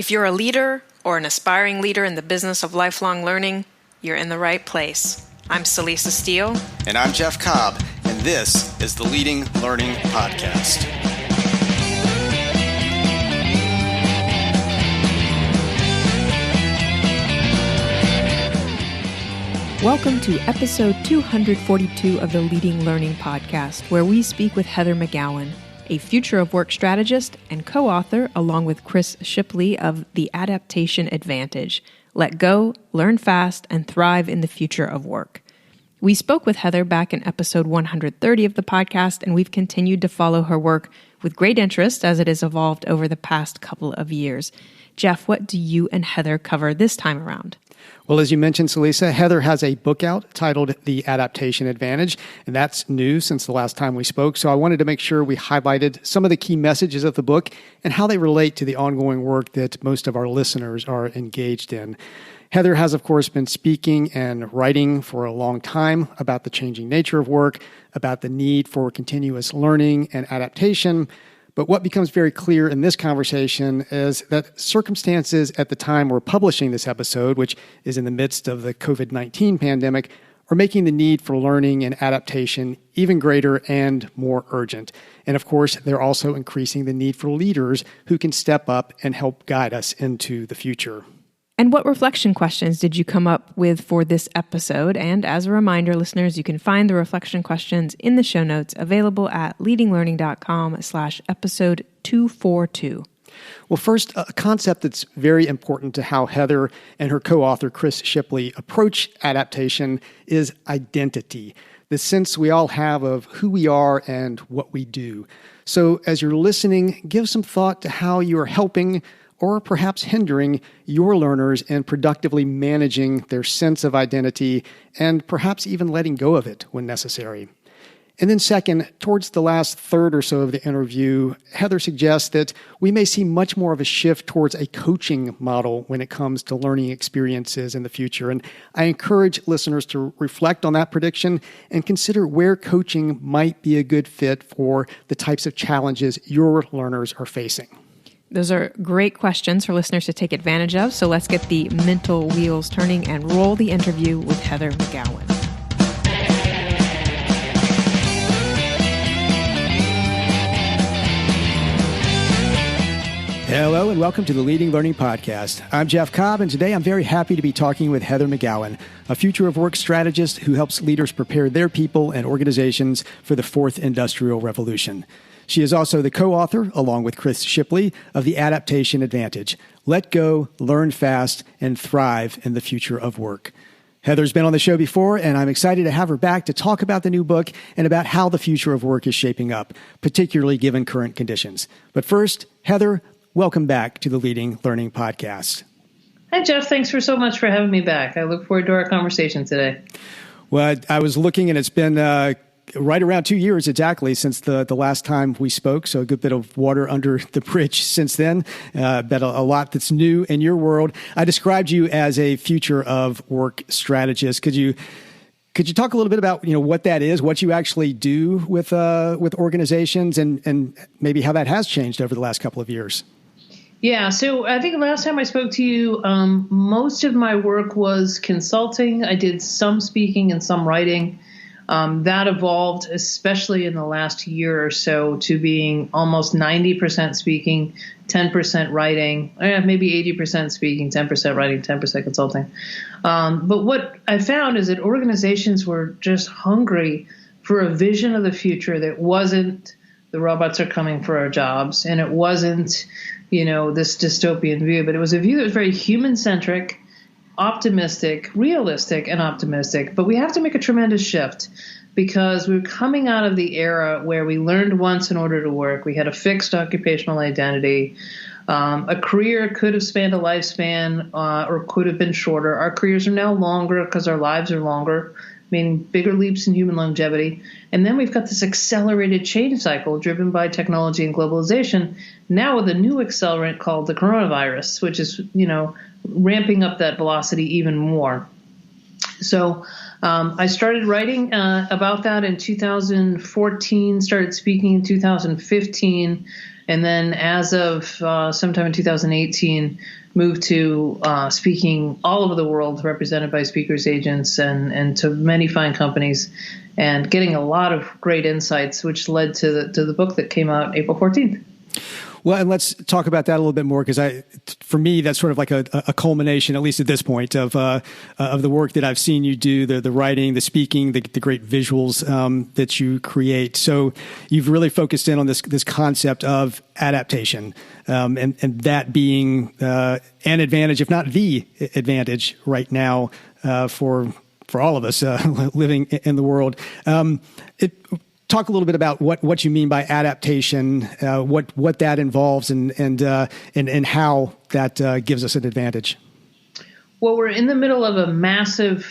If you're a leader or an aspiring leader in the business of lifelong learning, you're in the right place. I'm Celisa Steele. And I'm Jeff Cobb, and this is the Leading Learning Podcast. Welcome to episode 242 of the Leading Learning Podcast, where we speak with Heather McGowan, a future of work strategist and co-author, along with Chris Shipley, of The Adaptation Advantage: Let Go, Learn Fast, and Thrive in the Future of Work. We spoke with Heather back in episode 130 of the podcast, and we've continued to follow her work with great interest as it has evolved over the past couple of years. Jeff, what do you and Heather cover this time around? Well, as you mentioned, Celisa, Heather has a book out titled The Adaptation Advantage, and that's new since the last time we spoke. So I wanted to make sure we highlighted some of the key messages of the book and how they relate to the ongoing work that most of our listeners are engaged in. Heather has, of course, been speaking and writing for a long time about the changing nature of work, about the need for continuous learning and adaptation. But what becomes very clear in this conversation is that circumstances at the time we're publishing this episode, which is in the midst of the COVID-19 pandemic, are making the need for learning and adaptation even greater and more urgent. And of course, they're also increasing the need for leaders who can step up and help guide us into the future. And what reflection questions did you come up with for this episode? And as a reminder, listeners, you can find the reflection questions in the show notes available at leadinglearning.com/episode 242. Well, first, a concept that's very important to how Heather and her co-author Chris Shipley approach adaptation is identity, the sense we all have of who we are and what we do. So as you're listening, give some thought to how you are helping or perhaps hindering your learners in productively managing their sense of identity and perhaps even letting go of it when necessary. And then second, towards the last third or so of the interview, Heather suggests that we may see much more of a shift towards a coaching model when it comes to learning experiences in the future. And I encourage listeners to reflect on that prediction and consider where coaching might be a good fit for the types of challenges your learners are facing. Those are great questions for listeners to take advantage of. So let's get the mental wheels turning and roll the interview with Heather McGowan. Hello and welcome to the Leading Learning Podcast. I'm Jeff Cobb, and today I'm very happy to be talking with Heather McGowan, a future of work strategist who helps leaders prepare their people and organizations for the fourth industrial revolution. She is also the co-author, along with Chris Shipley, of The Adaptation Advantage: Let Go, Learn Fast, and Thrive in the Future of Work. Heather's been on the show before, and I'm excited to have her back to talk about the new book and about how the future of work is shaping up, particularly given current conditions. But first, Heather, welcome back to the Leading Learning Podcast. Hi, Jeff. Thanks so much for having me back. I look forward to our conversation today. Well, I was looking, and it's been right around 2 years exactly since the last time we spoke. So a good bit of water under the bridge since then. Bet a lot that's new in your world. I described you as a future of work strategist. Could you talk a little bit about what that is, what you actually do with organizations, and maybe how that has changed over the last couple of years? Yeah, so I think last time I spoke to you, most of my work was consulting. I did some speaking and some writing. That evolved, especially in the last year or so, to being almost 90% speaking, 10% writing, maybe 80% speaking, 10% writing, 10% consulting. But what I found is that organizations were just hungry for a vision of the future that wasn't the robots are coming for our jobs, and it wasn't, this dystopian view, but it was a view that was very human-centric, optimistic, realistic, and optimistic. But we have to make a tremendous shift because we're coming out of the era where we learned once in order to work. We had a fixed occupational identity. A career could have spanned a lifespan or could have been shorter. Our careers are now longer because our lives are longer, meaning bigger leaps in human longevity. And then we've got this accelerated change cycle driven by technology and globalization, now with a new accelerant called the coronavirus, which is, ramping up that velocity even more. So I started writing about that in 2014, started speaking in 2015, And then as of sometime in 2018, moved to speaking all over the world, represented by speakers agents and to many fine companies, and getting a lot of great insights, which led to the book that came out April 14th. Well, and let's talk about that a little bit more, because for me, that's sort of like a culmination, at least at this point, of the work that I've seen you do, the writing, the speaking, the great visuals that you create. So you've really focused in on this concept of adaptation, and that being an advantage, if not the advantage, right now for all of us living in the world. Talk a little bit about what you mean by adaptation, what that involves, and how that gives us an advantage. Well, we're in the middle of a massive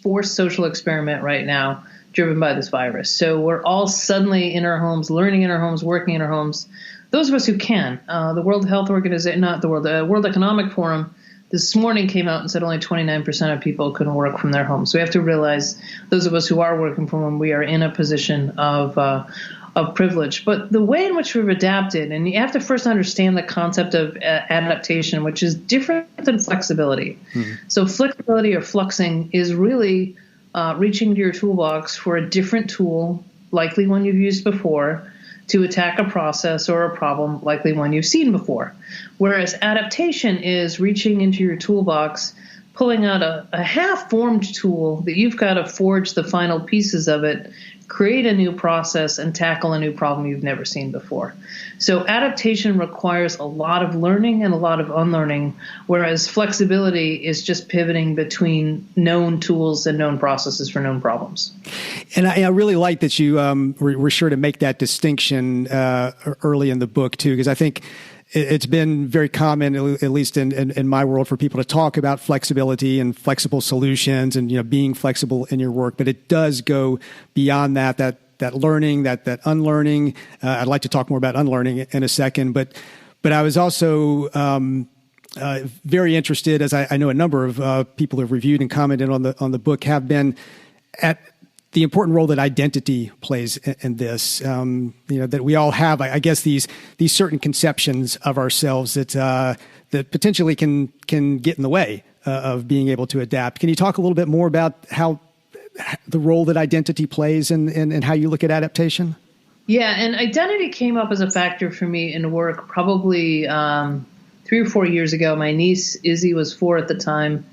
forced social experiment right now, driven by this virus. So we're all suddenly in our homes, learning in our homes, working in our homes. Those of us who can. The World Health Organization, not the World Economic Forum, this morning came out and said only 29% of people can work from their homes. So we have to realize those of us who are working from home, we are in a position of privilege. But the way in which we've adapted, and you have to first understand the concept of adaptation, which is different than flexibility. Mm-hmm. So flexibility or fluxing is really reaching to your toolbox for a different tool, likely one you've used before, to attack a process or a problem, likely one you've seen before. Whereas adaptation is reaching into your toolbox, pulling out a half-formed tool that you've got to forge the final pieces of it, create a new process, and tackle a new problem you've never seen before. So adaptation requires a lot of learning and a lot of unlearning, whereas flexibility is just pivoting between known tools and known processes for known problems. And I really like that you were sure to make that distinction early in the book, too, because I think it's been very common, at least in my world, for people to talk about flexibility and flexible solutions and being flexible in your work. But it does go beyond that learning, that unlearning. I'd like to talk more about unlearning in a second. But I was also very interested, as I know a number of people who have reviewed and commented on the book have been, at the important role that identity plays in this, that we all have, I guess, these certain conceptions of ourselves that potentially can get in the way of being able to adapt. Can you talk a little bit more about how the role that identity plays and how you look at adaptation? Yeah, and identity came up as a factor for me in work probably 3 or 4 years ago. My niece, Izzy, was 4 at the time.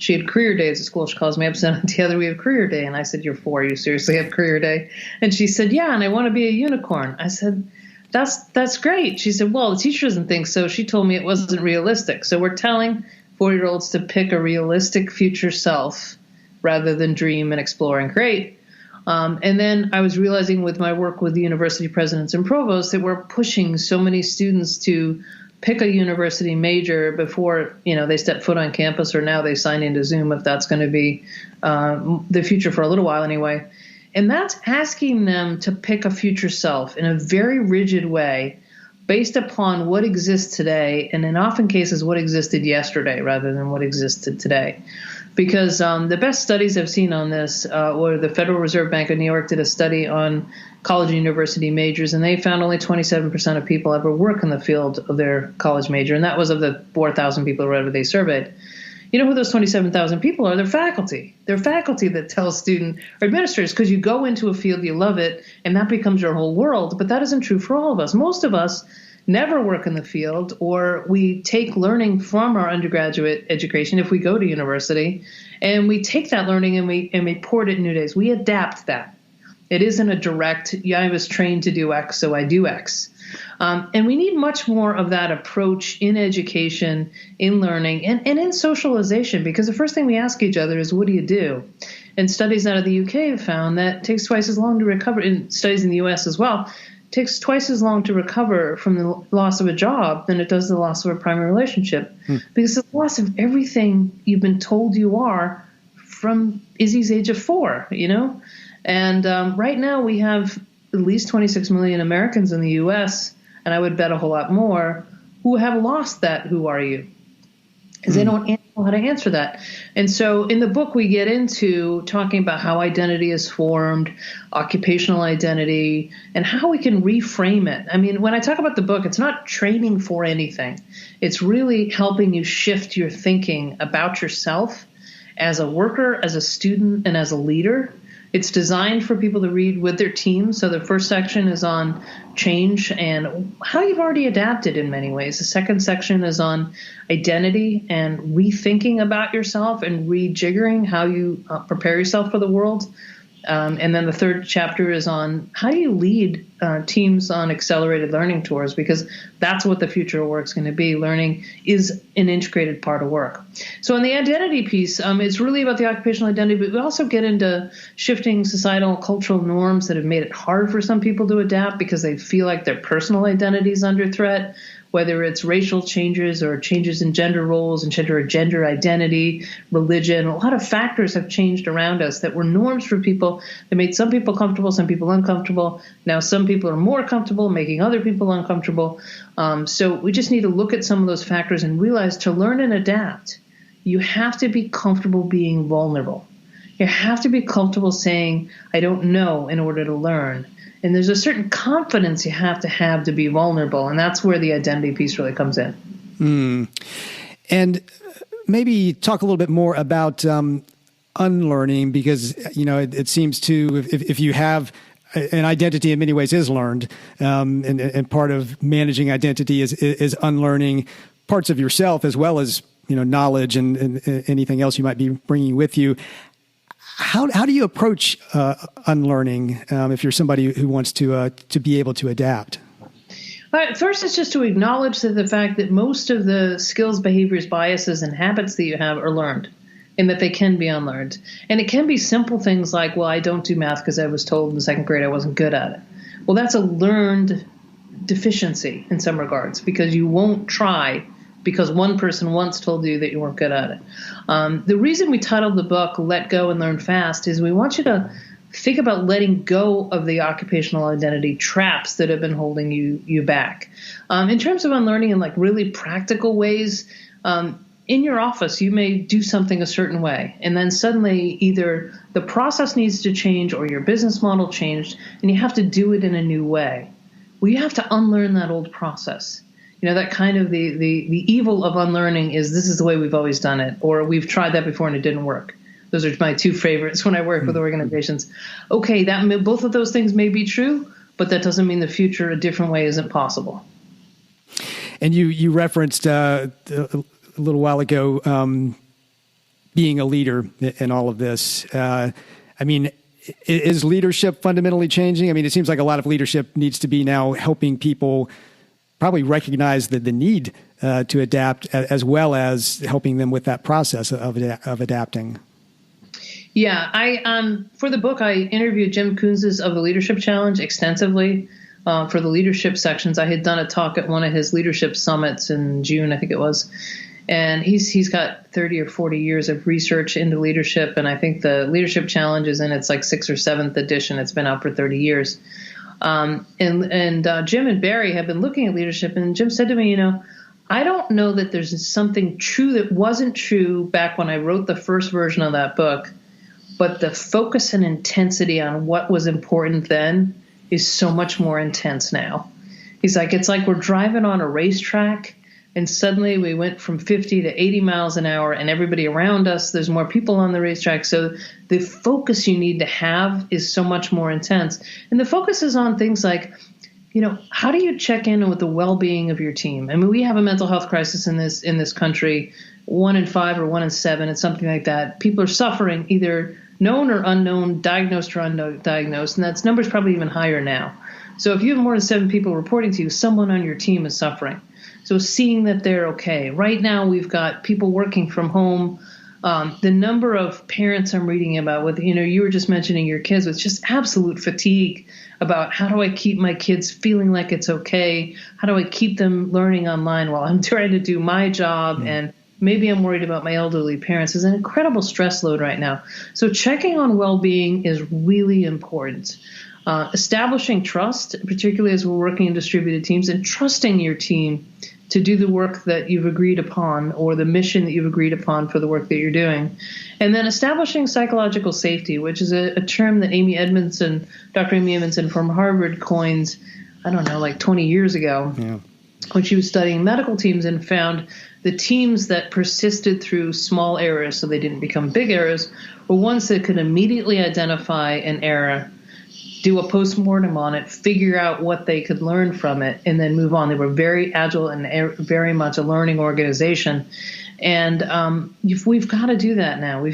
She had career days at school. She calls me up and said, "Together we have career day." And I said, "You're 4. You seriously have career day?" And she said, "Yeah, and I want to be a unicorn." I said, That's great. She said, "Well, the teacher doesn't think so. She told me it wasn't realistic." So we're telling 4-year-olds to pick a realistic future self rather than dream and explore and create. And then I was realizing with my work with the university presidents and provosts that we're pushing so many students to pick a university major before they step foot on campus, or now they sign into Zoom, if that's going to be the future for a little while anyway. And that's asking them to pick a future self in a very rigid way based upon what exists today, and in often cases what existed yesterday rather than what existed today. Because the best studies I've seen on this were the Federal Reserve Bank of New York did a study on college and university majors, and they found only 27% of people ever work in the field of their college major, and that was of the 4,000 people or whatever they surveyed. You know who those 27,000 people are? They're faculty. They're faculty that tell student or administrators, because you go into a field, you love it, and that becomes your whole world. But that isn't true for all of us. Most of us never work in the field, or we take learning from our undergraduate education if we go to university, and we take that learning and we port it in new days. We adapt that. It isn't a direct, I was trained to do X, so I do X. And we need much more of that approach in education, in learning, and in socialization, because the first thing we ask each other is, what do you do? And studies out of the UK have found that it takes twice as long to recover, in studies in the US as well, it takes twice as long to recover from the loss of a job than it does the loss of a primary relationship. Because it's the loss of everything you've been told you are from Izzy's age of 4, And right now we have at least 26 million Americans in the U.S., and I would bet a whole lot more, who have lost that "who are you?" because they don't know how to answer that. And so in the book, we get into talking about how identity is formed, occupational identity, and how we can reframe it. I mean, when I talk about the book, it's not training for anything. It's really helping you shift your thinking about yourself as a worker, as a student, and as a leader. It's designed for people to read with their team. So the first section is on change and how you've already adapted in many ways. The second section is on identity and rethinking about yourself and rejiggering how you prepare yourself for the world. And then the third chapter is on how do you lead teams on accelerated learning tours, because that's what the future of work is going to be. Learning is an integrated part of work. So on the identity piece, it's really about the occupational identity, but we also get into shifting societal and cultural norms that have made it hard for some people to adapt because they feel like their personal identity is under threat, whether it's racial changes or changes in gender roles and gender identity, religion. A lot of factors have changed around us that were norms for people that made some people comfortable, some people uncomfortable. Now some people are more comfortable making other people uncomfortable. So we just need to look at some of those factors and realize to learn and adapt, you have to be comfortable being vulnerable. You have to be comfortable saying, I don't know, in order to learn. And there's a certain confidence you have to be vulnerable. And that's where the identity piece really comes in. And maybe talk a little bit more about unlearning, because, it seems to, if you have an identity in many ways is learned, and part of managing identity is unlearning parts of yourself as well as, knowledge and anything else you might be bringing with you. How do you approach unlearning if you're somebody who wants to be able to adapt? All right, first, it's just to acknowledge the fact that most of the skills, behaviors, biases, and habits that you have are learned, and that they can be unlearned. And it can be simple things like, well, I don't do math because I was told in the second grade I wasn't good at it. Well, that's a learned deficiency in some regards, because you won't try because one person once told you that you weren't good at it. The reason we titled the book Let Go and Learn Fast is we want you to think about letting go of the occupational identity traps that have been holding you back. In terms of unlearning in like really practical ways, in your office, you may do something a certain way, and then suddenly either the process needs to change or your business model changed, and you have to do it in a new way. Well, you have to unlearn that old process. That kind of the evil of unlearning is this is the way we've always done it, or we've tried that before and it didn't work. Those are my two favorites when I work with organizations. Okay, both of those things may be true, but that doesn't mean the future a different way isn't possible. And you referenced a little while ago being a leader in all of this. Is leadership fundamentally changing? It seems like a lot of leadership needs to be now helping people probably recognize the need to adapt, as well as helping them with that process of adapting. Yeah, for the book, I interviewed Jim Kunz's of the Leadership Challenge extensively for the leadership sections. I had done a talk at one of his leadership summits in June, I think it was. And he's got 30 or 40 years of research into leadership. And I think the Leadership Challenge is in its like 6th or 7th edition. It's been out for 30 years. And Jim and Barry have been looking at leadership, and Jim said to me, I don't know that there's something true that wasn't true back when I wrote the first version of that book, but the focus and intensity on what was important then is so much more intense now. He's like, it's like we're driving on a racetrack, and suddenly we went from 50 to 80 miles an hour, and everybody around us, there's more people on the racetrack. So the focus you need to have is so much more intense. And the focus is on things like, how do you check in with the well-being of your team? We have a mental health crisis in this country, 1 in 5 or 1 in 7, it's something like that. People are suffering, either known or unknown, diagnosed or undiagnosed, and that number's probably even higher now. So if you have more than 7 people reporting to you, someone on your team is suffering. So seeing that they're okay. Right now, we've got people working from home. The number of parents I'm reading about with, you were just mentioning your kids with just absolute fatigue about how do I keep my kids feeling like it's okay? How do I keep them learning online while I'm trying to do my job? And maybe I'm worried about my elderly parents. Is an incredible stress load right now. So checking on well-being is really important. Establishing trust, particularly as we're working in distributed teams, and trusting your team to do the work that you've agreed upon or the mission that you've agreed upon for the work that you're doing. And then establishing psychological safety, which is a term that Dr. Amy Edmondson from Harvard coined, I don't know, like 20 years ago. Yeah. When she was studying medical teams and found the teams that persisted through small errors, so they didn't become big errors, were ones that could immediately identify an error, do a postmortem on it, figure out what they could learn from it, and then move on. They were very agile and very much a learning organization. And we've got to do that now. We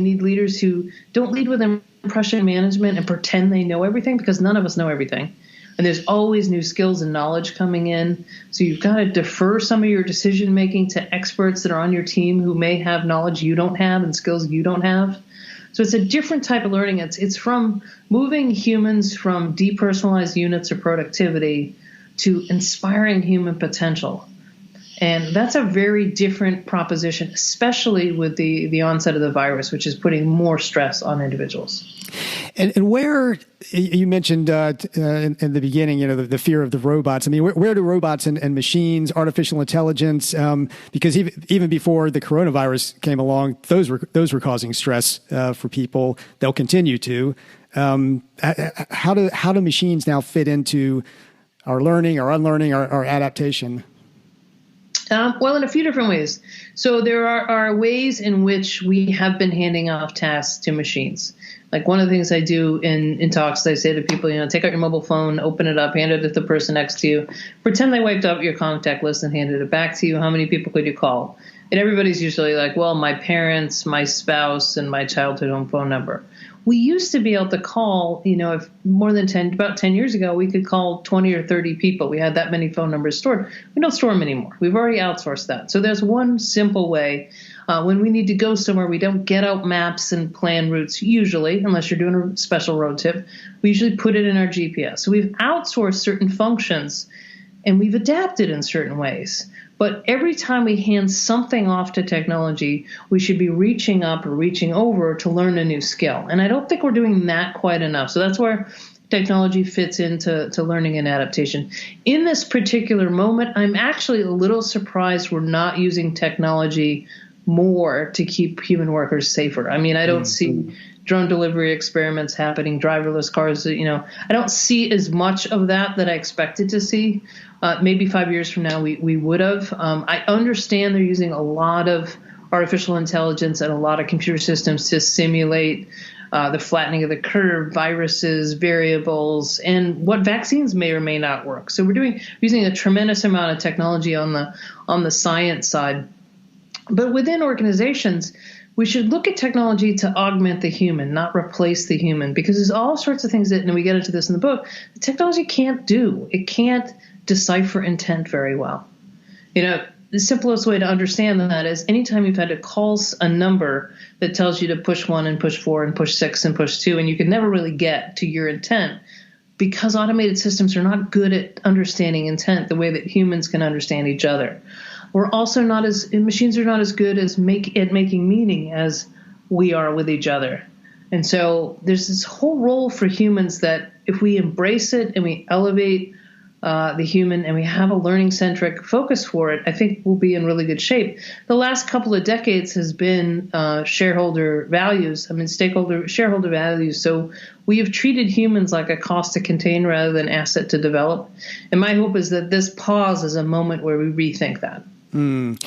need leaders who don't lead with impression management and pretend they know everything, because none of us know everything. And there's always new skills and knowledge coming in. So you've got to defer some of your decision making to experts that are on your team who may have knowledge you don't have and skills you don't have. So it's a different type of learning. It's from moving humans from depersonalized units of productivity to inspiring human potential. And that's a very different proposition, especially with the onset of the virus, which is putting more stress on individuals. And where you mentioned in the beginning, the fear of the robots. I mean, where do robots and machines, artificial intelligence, because even before the coronavirus came along, those were causing stress for people. They'll continue to. How do machines now fit into our learning, our unlearning, our adaptation? Well, in a few different ways. So there are ways in which we have been handing off tasks to machines. Like one of the things I do in talks, I say to people, take out your mobile phone, open it up, hand it to the person next to you. Pretend they wiped out your contact list and handed it back to you. How many people could you call? And everybody's usually like, well, my parents, my spouse, and my childhood home phone number. We used to be able to call, if about 10 years ago, we could call 20 or 30 people. We had that many phone numbers stored. We don't store them anymore. We've already outsourced that. So there's one simple way. When we need to go somewhere, we don't get out maps and plan routes usually, unless you're doing a special road trip. We usually put it in our GPS. So we've outsourced certain functions, and we've adapted in certain ways. But every time we hand something off to technology, we should be reaching up or reaching over to learn a new skill. And I don't think we're doing that quite enough. So that's where technology fits into learning and adaptation. In this particular moment, I'm actually a little surprised we're not using technology more to keep human workers safer. I mean, I don't see drone delivery experiments happening, driverless cars. I don't see as much of that I expected to see. Maybe 5 years from now, we would have. I understand they're using a lot of artificial intelligence and a lot of computer systems to simulate the flattening of the curve, viruses, variables, and what vaccines may or may not work. So we're using a tremendous amount of technology on the science side. But within organizations, we should look at technology to augment the human, not replace the human, because there's all sorts of things that, and we get into this in the book, the technology can't do. It can't decipher intent very well. The simplest way to understand that is anytime you've had to call a number that tells you to push 1 and push 4 and push 6 and push 2, and you can never really get to your intent because automated systems are not good at understanding intent the way that humans can understand each other. Machines are not as good at making meaning as we are with each other. And so there's this whole role for humans that if we embrace it and we elevate the human and we have a learning-centric focus for it, I think we'll be in really good shape. The last couple of decades has been shareholder values. Shareholder values. So we have treated humans like a cost to contain rather than asset to develop. And my hope is that this pause is a moment where we rethink that. And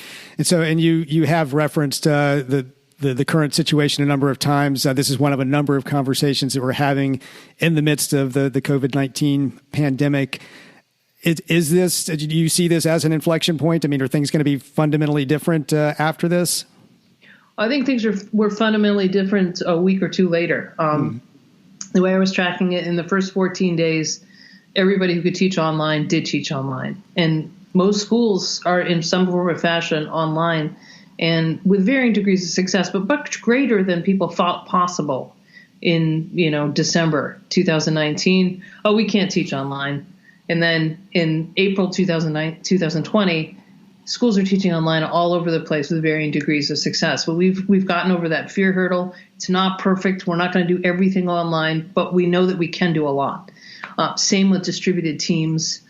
you have referenced the current situation a number of times. This is one of a number of conversations that we're having in the midst of the COVID-19 pandemic. Do you see this as an inflection point? I mean, are things going to be fundamentally different after this? I think things were fundamentally different a week or two later. The way I was tracking it, in the first 14 days, everybody who could teach online did teach online. And most schools are in some form or fashion online and with varying degrees of success, but much greater than people thought possible in, December 2019. Oh, we can't teach online. And then in April 2020, schools are teaching online all over the place with varying degrees of success. But we've gotten over that fear hurdle. It's not perfect. We're not going to do everything online, but we know that we can do a lot. Same with distributed teams.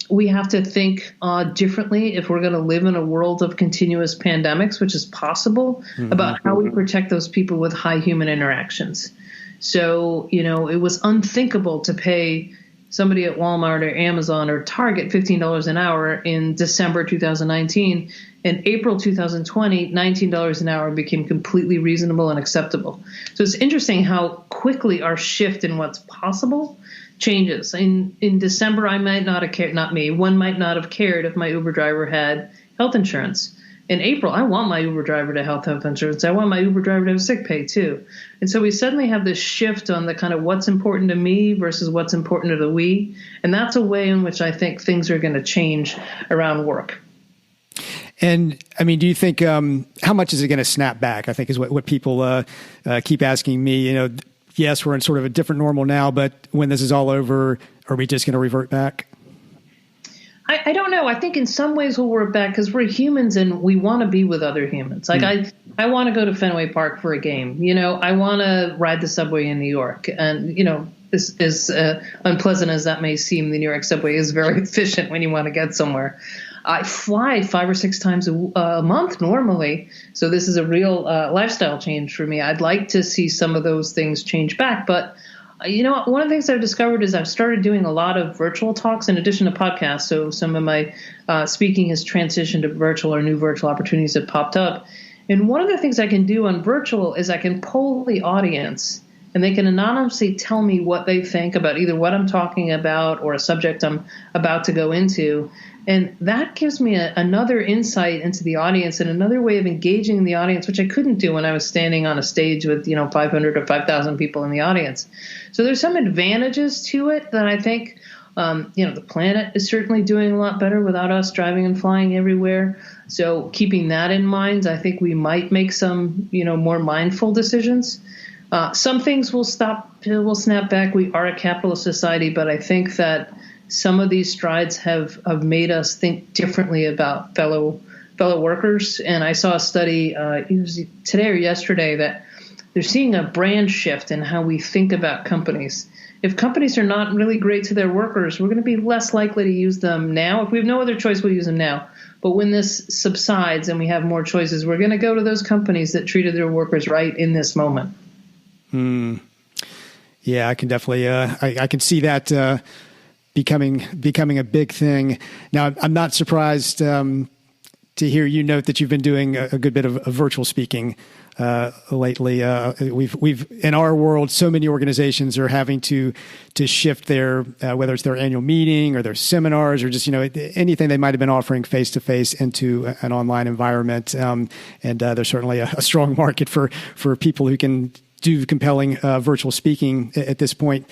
We have to think differently if we're going to live in a world of continuous pandemics, which is possible, about how we protect those people with high human interactions. So, it was unthinkable to pay somebody at Walmart or Amazon or Target $15 an hour in December 2019. In April 2020, $19 an hour became completely reasonable and acceptable. So it's interesting how quickly our shift in what's possible changes. In December, I might not have cared, not me, one might not have cared if my Uber driver had health insurance. In April, I want my Uber driver to have health insurance. I want my Uber driver to have sick pay too. And so we suddenly have this shift on the kind of what's important to me versus what's important to the we. And that's a way in which I think things are going to change around work. And I mean, do you think, how much is it going to snap back? I think is what people keep asking me. Yes, we're in sort of a different normal now, but when this is all over, are we just going to revert back? I don't know. I think in some ways we'll work back because we're humans and we want to be with other humans. Like I want to go to Fenway Park for a game. I want to ride the subway in New York. And, this is unpleasant as that may seem, the New York subway is very efficient when you want to get somewhere. I fly 5 or 6 times a month normally. So this is a real lifestyle change for me. I'd like to see some of those things change back. But one of the things I've discovered is I've started doing a lot of virtual talks in addition to podcasts. So some of my speaking has transitioned to virtual or new virtual opportunities have popped up. And one of the things I can do on virtual is I can poll the audience and they can anonymously tell me what they think about either what I'm talking about or a subject I'm about to go into. And that gives me another insight into the audience and another way of engaging the audience, which I couldn't do when I was standing on a stage with, 500 or 5,000 people in the audience. So there's some advantages to it that I think, the planet is certainly doing a lot better without us driving and flying everywhere. So keeping that in mind, I think we might make some, more mindful decisions. Some things will snap back. We are a capitalist society, but I think that some of these strides have made us think differently about fellow workers. And I saw a study it was today or yesterday that they're seeing a brand shift in how we think about companies. If companies are not really great to their workers, we're going to be less likely to use them now. If we have no other choice, we'll use them now. But when this subsides and we have more choices, we're going to go to those companies that treated their workers right in this moment. Yeah, I can definitely I can see that becoming a big thing. Now, I'm not surprised to hear you note that you've been doing a good bit of virtual speaking lately. We've in our world, so many organizations are having to shift their whether it's their annual meeting or their seminars or just anything they might have been offering face to face into an online environment. And there's certainly a strong market for people who can do compelling virtual speaking at this point.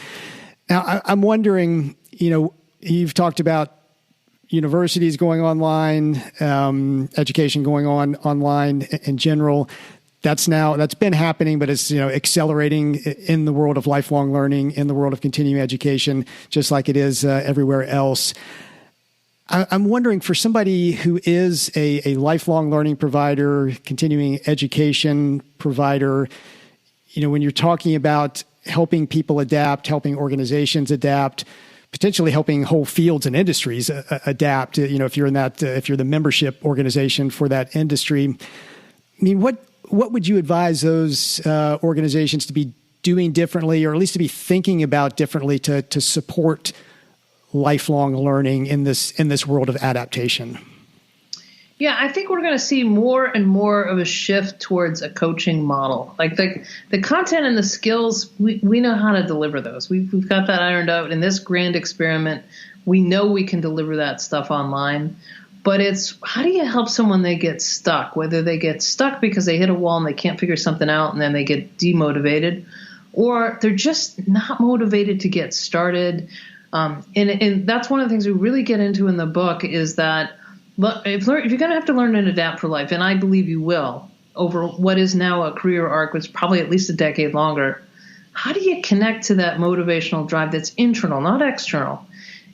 Now, I'm wondering. You've talked about universities going online, education going on online in general. That's been happening, but it's accelerating in the world of lifelong learning, in the world of continuing education, just like it is everywhere else. I'm wondering for somebody who is a lifelong learning provider, continuing education provider, when you're talking about helping people adapt, helping organizations adapt, potentially helping whole fields and industries adapt. If you're in that, if you're the membership organization for that industry, I mean, what would you advise those organizations to be doing differently, or at least to be thinking about differently to support lifelong learning in this world of adaptation? Yeah, I think we're going to see more and more of a shift towards a coaching model. Like the content and the skills, we know how to deliver those. We've got that ironed out in this grand experiment. We know we can deliver that stuff online. But it's how do you help someone they get stuck, whether they get stuck because they hit a wall and they can't figure something out and then they get demotivated, or they're just not motivated to get started. And that's one of the things we really get into in the book is that if you're going to have to learn and adapt for life, and I believe you will, over what is now a career arc, which is probably at least a decade longer, how do you connect to that motivational drive that's internal, not external?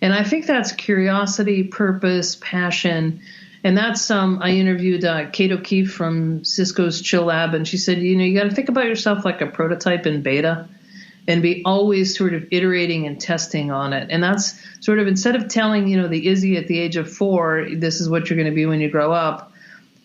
And I think that's curiosity, purpose, passion. And that's I interviewed Kate O'Keefe from Cisco's Chill Lab, and she said, you got to think about yourself like a prototype in beta. and be always sort of iterating and testing on it. And that's sort of, instead of telling, the Izzy at the age of 4, this is what you're going to be when you grow up,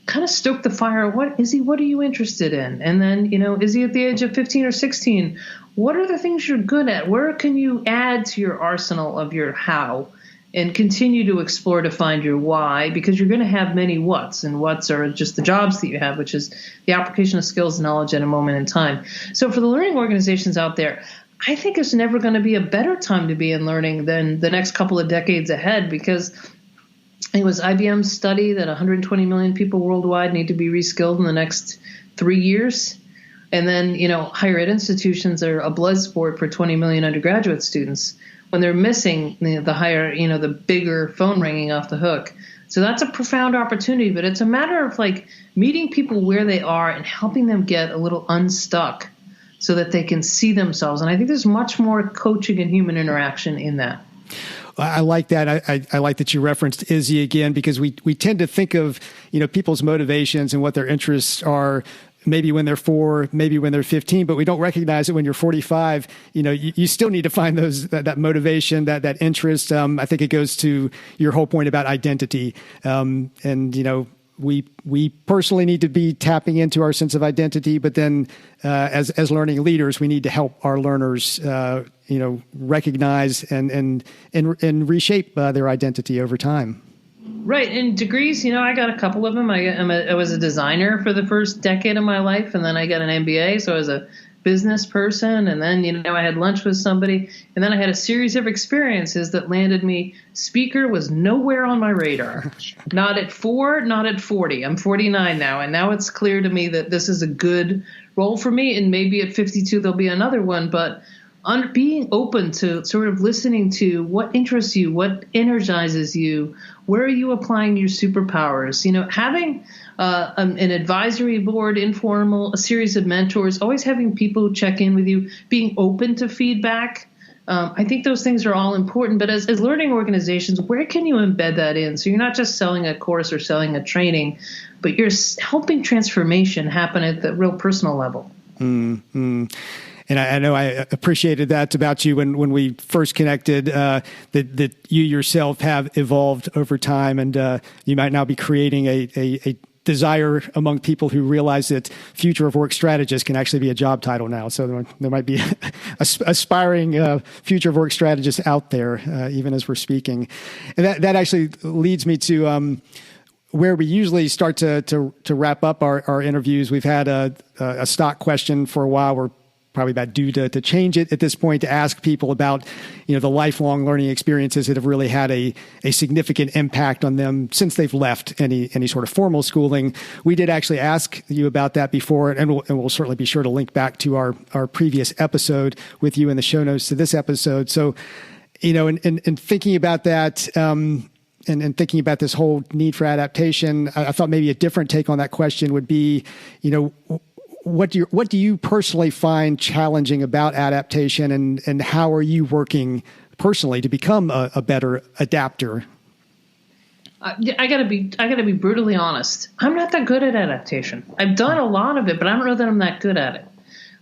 kind of stoke the fire. Izzy, what are you interested in? And then, Izzy at the age of 15 or 16, what are the things you're good at? Where can you add to your arsenal of your how? And continue to explore to find your why, because you're going to have many whats, and whats are just the jobs that you have, which is the application of skills and knowledge at a moment in time. So for the learning organizations out there, I think it's never going to be a better time to be in learning than the next couple of decades ahead, because it was IBM's study that 120 million people worldwide need to be reskilled in the next 3 years. And then, higher ed institutions are a blood sport for 20 million undergraduate students, when they're missing the higher, the bigger phone ringing off the hook. So that's a profound opportunity, but it's a matter of meeting people where they are and helping them get a little unstuck so that they can see themselves. And I think there's much more coaching and human interaction in that. I like that. I like that you referenced Izzy again, because we tend to think of, people's motivations and what their interests are maybe when they're 4, maybe when they're 15, but we don't recognize it when you're 45. You still need to find that motivation, that interest. I think it goes to your whole point about identity. We personally need to be tapping into our sense of identity, but then as learning leaders, we need to help our learners, recognize and reshape their identity over time. Right. And degrees, I got a couple of them. I was a designer for the first decade of my life, and then I got an MBA. So I was a business person. And then, I had lunch with somebody. And then I had a series of experiences that landed me. Speaker was nowhere on my radar. Not at 4, not at 40. I'm 49 now. And now it's clear to me that this is a good role for me. And maybe at 52, there'll be another one. But being open to sort of listening to what interests you, what energizes you, where are you applying your superpowers? Having an advisory board, informal, a series of mentors, always having people check in with you, being open to feedback. I think those things are all important. But as learning organizations, where can you embed that in? So you're not just selling a course or selling a training, but you're helping transformation happen at the real personal level. Mm-hmm. And I know I appreciated that about you when we first connected, that you yourself have evolved over time, and you might now be creating a desire among people who realize that future of work strategist can actually be a job title now. So there might be aspiring future of work strategists out there, even as we're speaking. And that actually leads me to where we usually start to wrap up our interviews. We've had a stock question for a while. We're probably about due to change it at this point, to ask people about, the lifelong learning experiences that have really had a significant impact on them since they've left any sort of formal schooling. We did actually ask you about that before, and we'll certainly be sure to link back to our previous episode with you in the show notes to this episode. So, in thinking about that, and thinking about this whole need for adaptation, I thought maybe a different take on that question would be, what do you personally find challenging about adaptation, and how are you working personally to become a better adapter? I gotta be brutally honest. I'm not that good at adaptation. I've done a lot of it, but I don't know that I'm that good at it.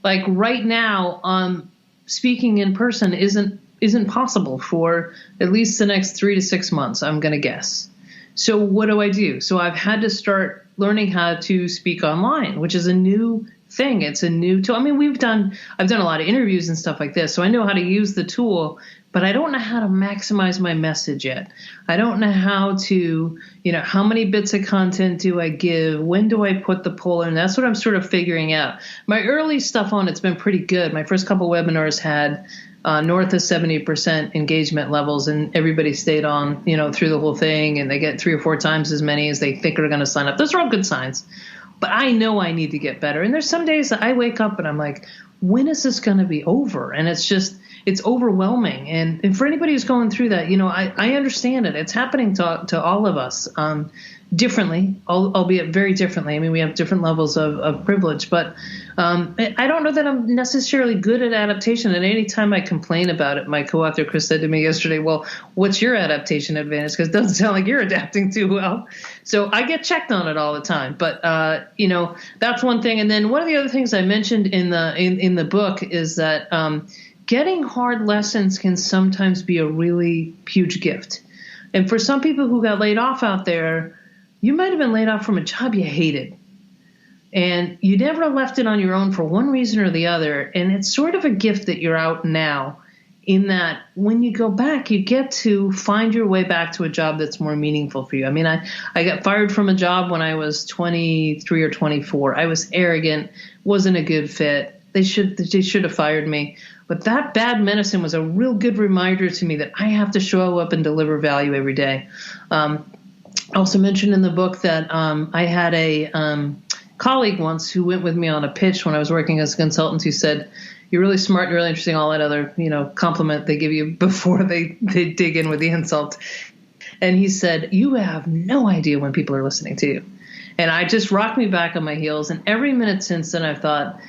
Like right now, speaking in person isn't possible for at least the next 3 to 6 months, I'm gonna guess. So what do? So I've had to start learning how to speak online, which is a new thing. It's a new tool. I mean, I've done a lot of interviews and stuff like this, so I know how to use the tool, but I don't know how to maximize my message yet. I don't know how to, how many bits of content do I give? When do I put the poll in? That's what I'm sort of figuring out. My early stuff on it's been pretty good. My first couple webinars had north of 70% engagement levels, and everybody stayed on, through the whole thing, and they get 3 or 4 times as many as they think are going to sign up. Those are all good signs, but I know I need to get better. And there's some days that I wake up and I'm like, when is this going to be over? And it's overwhelming. And for anybody who's going through that, I understand it. It's happening to all of us differently, albeit very differently. I mean, we have different levels of privilege, but I don't know that I'm necessarily good at adaptation. And any time I complain about it, my co-author Chris said to me yesterday, well, what's your adaptation advantage? Because it doesn't sound like you're adapting too well. So I get checked on it all the time. But, that's one thing. And then one of the other things I mentioned in the book is that getting hard lessons can sometimes be a really huge gift. And for some people who got laid off out there, you might have been laid off from a job you hated. And you never left it on your own for one reason or the other. And it's sort of a gift that you're out now, in that when you go back, you get to find your way back to a job that's more meaningful for you. I mean, I got fired from a job when I was 23 or 24. I was arrogant, wasn't a good fit. They should have fired me. But that bad medicine was a real good reminder to me that I have to show up and deliver value every day. I also mentioned in the book that I had a colleague once who went with me on a pitch when I was working as a consultant, who said, "You're really smart, you're really interesting," all that other, compliment they give you before they dig in with the insult. And he said, "You have no idea when people are listening to you." And I just rocked me back on my heels. And every minute since then, I've thought,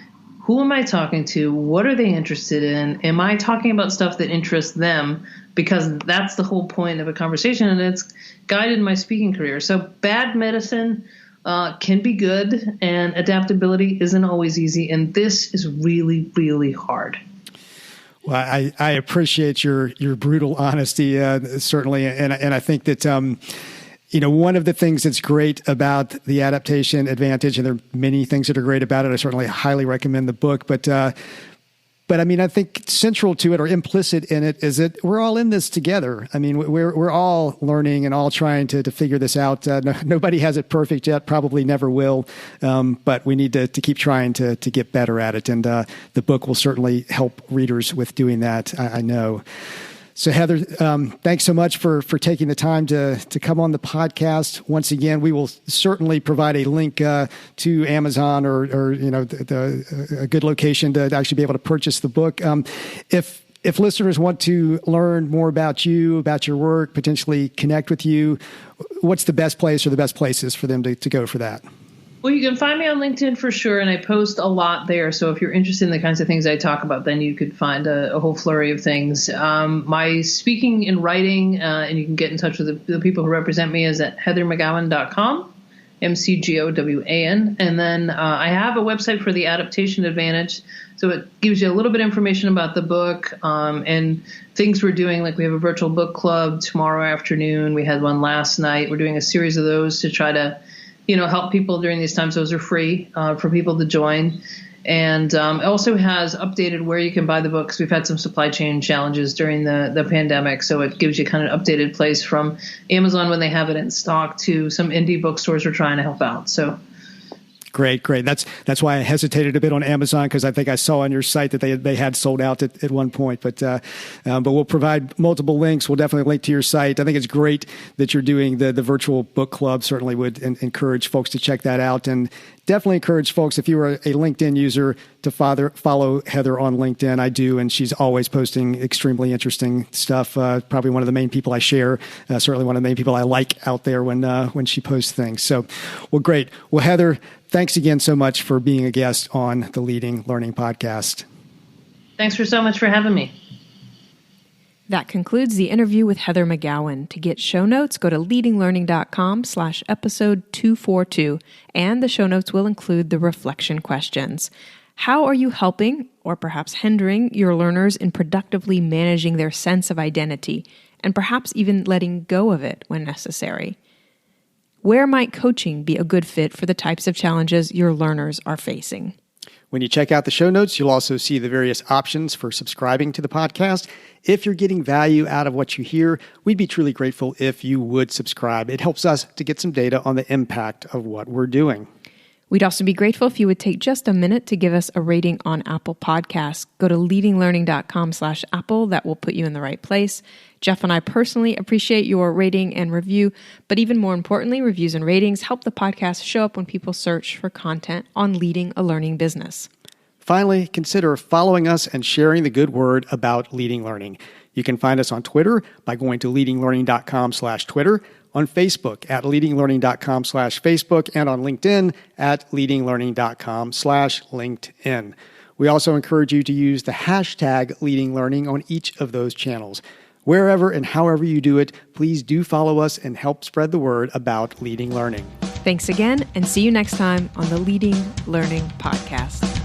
who am I talking to? What are they interested in? Am I talking about stuff that interests them? Because that's the whole point of a conversation, and it's guided my speaking career. So bad medicine can be good, and adaptability isn't always easy. And this is really, really hard. Well, I appreciate your brutal honesty, certainly. And I think that, one of the things that's great about the Adaptation Advantage, and there are many things that are great about it. I certainly highly recommend the book, but I mean, I think central to it, or implicit in it, is that we're all in this together. I mean, we're all learning and all trying to figure this out. Nobody has it perfect yet, probably never will, but we need to keep trying to get better at it. And the book will certainly help readers with doing that, I know. So Heather, thanks so much for taking the time to come on the podcast. Once again, we will certainly provide a link to Amazon or a good location to actually be able to purchase the book. If listeners want to learn more about you, about your work, potentially connect with you, what's the best place or the best places for them to go for that? Well, you can find me on LinkedIn for sure, and I post a lot there. So if you're interested in the kinds of things I talk about, then you could find a whole flurry of things. My speaking and writing, and you can get in touch with the people who represent me, is at heathermcgowan.com, McGowan. And then I have a website for the Adaptation Advantage. So it gives you a little bit of information about the book and things we're doing. Like we have a virtual book club tomorrow afternoon. We had one last night. We're doing a series of those to try to help people during these times. Those are free for people to join. And it also has updated where you can buy the books. We've had some supply chain challenges during the pandemic, so it gives you kind of an updated place from Amazon when they have it in stock to some indie bookstores we're trying to help out. So Great. That's why I hesitated a bit on Amazon, because I think I saw on your site that they had sold out at one point. But we'll provide multiple links. We'll definitely link to your site. I think it's great that you're doing the virtual book club. Certainly would encourage folks to check that out, and definitely encourage folks, if you are a LinkedIn user, to follow Heather on LinkedIn. I do, and she's always posting extremely interesting stuff. Probably one of the main people I share. Certainly one of the main people I like out there when she posts things. So, well, great. Well, Heather, thanks again so much for being a guest on the Leading Learning Podcast. Thanks so much for having me. That concludes the interview with Heather McGowan. To get show notes, go to leadinglearning.com/episode 242, and the show notes will include the reflection questions. How are you helping, or perhaps hindering, your learners in productively managing their sense of identity, and perhaps even letting go of it when necessary? Where might coaching be a good fit for the types of challenges your learners are facing? When you check out the show notes, you'll also see the various options for subscribing to the podcast. If you're getting value out of what you hear, we'd be truly grateful if you would subscribe. It helps us to get some data on the impact of what we're doing. We'd also be grateful if you would take just a minute to give us a rating on Apple Podcasts. Go to leadinglearning.com/Apple. That will put you in the right place. Jeff and I personally appreciate your rating and review, but even more importantly, reviews and ratings help the podcast show up when people search for content on leading a learning business. Finally, consider following us and sharing the good word about Leading Learning. You can find us on Twitter by going to leadinglearning.com/Twitter, on Facebook at leadinglearning.com/Facebook, and on LinkedIn at leadinglearning.com/LinkedIn. We also encourage you to use the hashtag Leading Learning on each of those channels. Wherever and however you do it, please do follow us and help spread the word about Leading Learning. Thanks again, and see you next time on the Leading Learning Podcast.